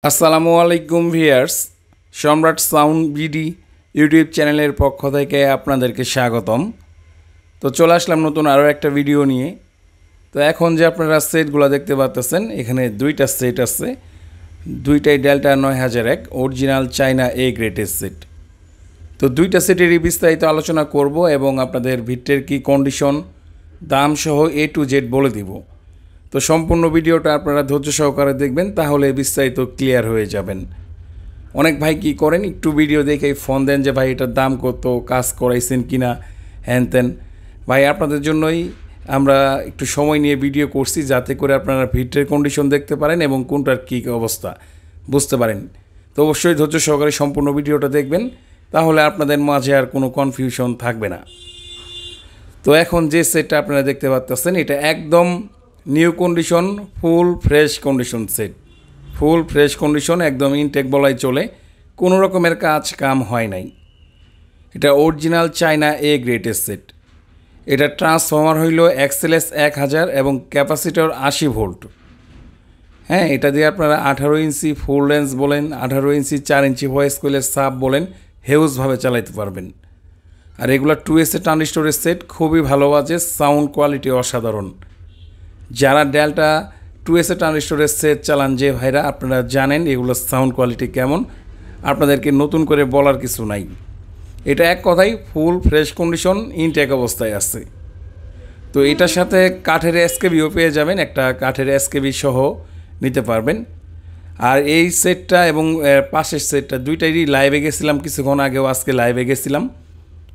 আসসালামু আলাইকুম ভিউয়ার্স, সম্রাট সাউন্ড বিডি ইউটিউব চ্যানেলের পক্ষ থেকে আপনাদেরকে স্বাগতম। তো চলে আসলাম নতুন আরও একটা ভিডিও নিয়ে। তো এখন যে আপনারা সেটগুলো দেখতে পাচ্ছেন, এখানে দুইটা সেট আছে, দুইটাই ডেল্টা 9001 অরিজিনাল চায়না এ গ্রেডের সেট। তো দুইটা সেটেরই বিস্তারিত আলোচনা করব এবং আপনাদের ভিটের কি কন্ডিশন, দাম সহ A to Z বলে দিব। তো সম্পূর্ণ ভিডিওটা আপনারা ধৈর্য সহকারে দেখবেন, তাহলে বিস্তারিত ক্লিয়ার হয়ে যাবেন। অনেক ভাই কি করেন, একটু ভিডিও দেখেই ফোন দেন যে ভাই এটার দাম কত, কাজ করাইছেন কিনা, হ্যান ত্যান। ভাই আপনাদের জন্যই আমরা একটু সময় নিয়ে ভিডিও করছি, যাতে করে আপনারা ভিটের কন্ডিশন দেখতে পারেন এবং কোনটার কী অবস্থা বুঝতে পারেন। তো অবশ্যই ধৈর্য সহকারে সম্পূর্ণ ভিডিওটা দেখবেন, তাহলে আপনাদের মাঝে আর কোনো কনফিউশন থাকবে না। তো এখন যে সেটটা আপনারা দেখতে পাচ্ছেন, এটা একদম new condition, full fresh condition set. Full fresh condition, একদম ইনটেক বলাই চলে, কোনো রকমের কাজ কাম হয় নাই। এটা অরিজিনাল চায়না এ গ্রেডের সেট। এটা ট্রান্সফর্মার হইল XLS 1000 এবং ক্যাপাসিটর 80 ভোল্ট। হ্যাঁ, এটা দিয়ে আপনারা 18 ইঞ্চি ফুল রেঞ্জ বলেন, 18 ইঞ্চি 4 ইঞ্চি ভয়েস কোয়েলের সাব বলেন, হেউজভাবে চালাইতে পারবেন। আর এগুলো 2S ট্রানজিস্টরের সেট, খুবই ভালো বাজে, সাউন্ড কোয়ালিটি অসাধারণ। যারা ডেল্টা 2S ট্রানজিস্টরের সেট চালান যে ভাইরা, আপনারা জানেন এগুলোর সাউন্ড কোয়ালিটি কেমন, আপনাদেরকে নতুন করে বলার কিছু নাই। এটা এক কথাই ফুল ফ্রেশ কন্ডিশন, ইনটেক অবস্থায় আছে। তো এটার সাথে কাঠের SKBও পেয়ে যাবেন, একটা কাঠের SKB সহ নিতে পারবেন। আর এই সেটটা এবং পাশের সেটটা দুইটারই লাইভে গেছিলাম কিছুক্ষণ আগেও, আজকে লাইভে গেছিলাম।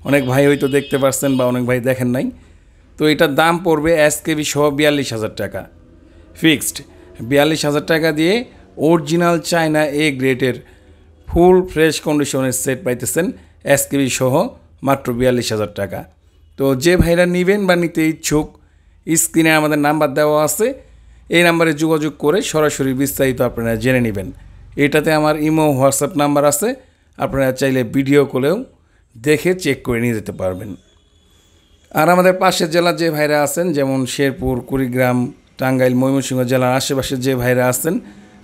অনেক ভাই হয়তো দেখতে পারছেন বা অনেক ভাই দেখেন নাই। তো এটার দাম পড়বে SKB সহ 42,000 টাকা ফিক্সড। 42,000 টাকা দিয়ে অরিজিনাল চায়না এ গ্রেডের ফুল ফ্রেশ কন্ডিশনের সেট পাইতেছেন SKB সহ মাত্র 42,000 টাকা। তো যে ভাইরা নেবেন বা নিতে ইচ্ছুক, স্ক্রিনে আমাদের নাম্বার দেওয়া আছে, এই নাম্বারে যোগাযোগ করে সরাসরি বিস্তারিত আপনারা জেনে নেবেন। এটাতে আমার ইমো হোয়াটসঅ্যাপ নাম্বার আছে, আপনারা চাইলে ভিডিও কলেও দেখে চেক করে নিয়ে যেতে পারবেন। আর আমাদের পাশের জেলার যে ভাইরা আছেন, যেমন শেরপুর, কুড়িগ্রাম, টাঙ্গাইল, ময়মনসিংহ জেলার আশেপাশের যে ভাইরা আছেন,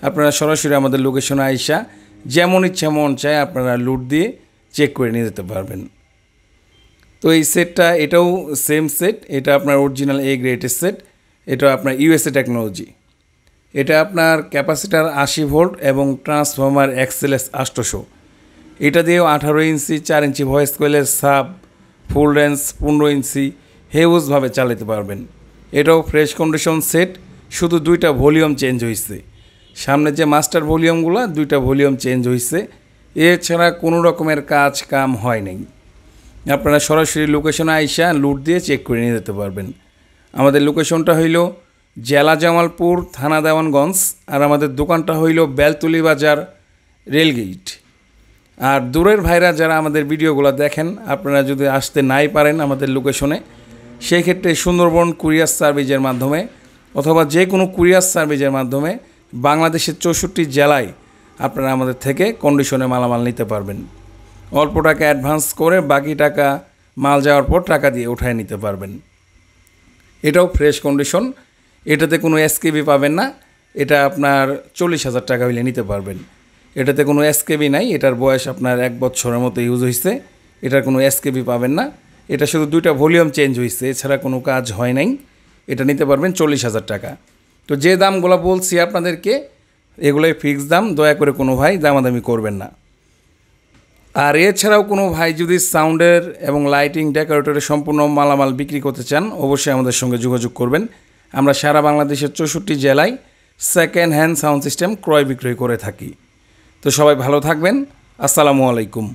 আপনারা সরাসরি আমাদের লোকেশনে আইসা যেমন ইচ্ছা মন চায় আপনারা লুট দিয়ে চেক করে নিয়ে যেতে পারবেন। তো এই সেটটা, এটাও সেম সেট, এটা আপনার অরিজিনাল এ গ্রেডের সেট। এটা আপনার USA টেকনোলজি। এটা আপনার ক্যাপাসিটার 80 ভোল্ট এবং ট্রান্সফর্মার XLS 800। এটা দিয়েও 18 ইঞ্চি 4 ইঞ্চি ভয়েস কোয়েলের সাব, ফুল রেঞ্জ 15 ইঞ্চি হেউজভাবে চালাতে পারবেন। এটাও ফ্রেশ কন্ডিশন সেট, শুধু দুইটা ভলিউম চেঞ্জ হয়েছে। সামনে যে মাস্টার ভলিউমগুলো, দুইটা ভলিউম চেঞ্জ হয়েছে, এছাড়া কোনো রকমের কাজ কাম হয় নাই। আপনারা সরাসরি লোকেশনে আইসা লুট দিয়ে চেক করে নিয়ে যেতে পারবেন। আমাদের লোকেশনটা হইল জেলা জামালপুর, থানা দেওয়ানগঞ্জ, আর আমাদের দোকানটা হইল বেলতলি বাজার, রেলগেট। আর দূরের ভাইরা যারা আমাদের ভিডিওগুলো দেখেন, আপনারা যদি আসতে নাই পারেন আমাদের লোকেশনে, সেই ক্ষেত্রে সুন্দরবন কুরিয়ার সার্ভিসের মাধ্যমে অথবা যে কোনো কুরিয়ার সার্ভিসের মাধ্যমে বাংলাদেশের 64 জেলায় আপনারা আমাদের থেকে কন্ডিশনে মালামাল নিতে পারবেন। অল্প টাকা অ্যাডভান্স করে বাকি টাকা মাল যাওয়ার পর টাকা দিয়ে উঠায় নিতে পারবেন। এটাও ফ্রেশ কন্ডিশন, এটাতে কোনো SKB পাবেন না। এটা আপনার 40,000 টাকা হইলে নিতে পারবেন। এটাতে কোনো SKB নাই, এটার বয়স আপনার 1 বছরের মতো ইউজ হয়েছে, এটার কোনো SKB পাবেন না। এটা শুধু দুইটা ভলিউম চেঞ্জ হয়েছে, এছাড়া কোনো কাজ হয় নাই। এটা নিতে পারবেন 40,000 টাকা। তো যে দামগুলো বলছি আপনাদেরকে, এগুলোই ফিক্স দাম, দয়া করে কোনো ভাই দামাদামি করবেন না। আর এছাড়াও কোনো ভাই যদি সাউন্ডের এবং লাইটিং ডেকোরেটরের সম্পূর্ণ মালামাল বিক্রি করতে চান, অবশ্যই আমাদের সঙ্গে যোগাযোগ করবেন। আমরা সারা বাংলাদেশের 64 জেলায় সেকেন্ড হ্যান্ড সাউন্ড সিস্টেম ক্রয় বিক্রয় করে থাকি। তো সবাই ভালো থাকবেন। আসসালামু আলাইকুম।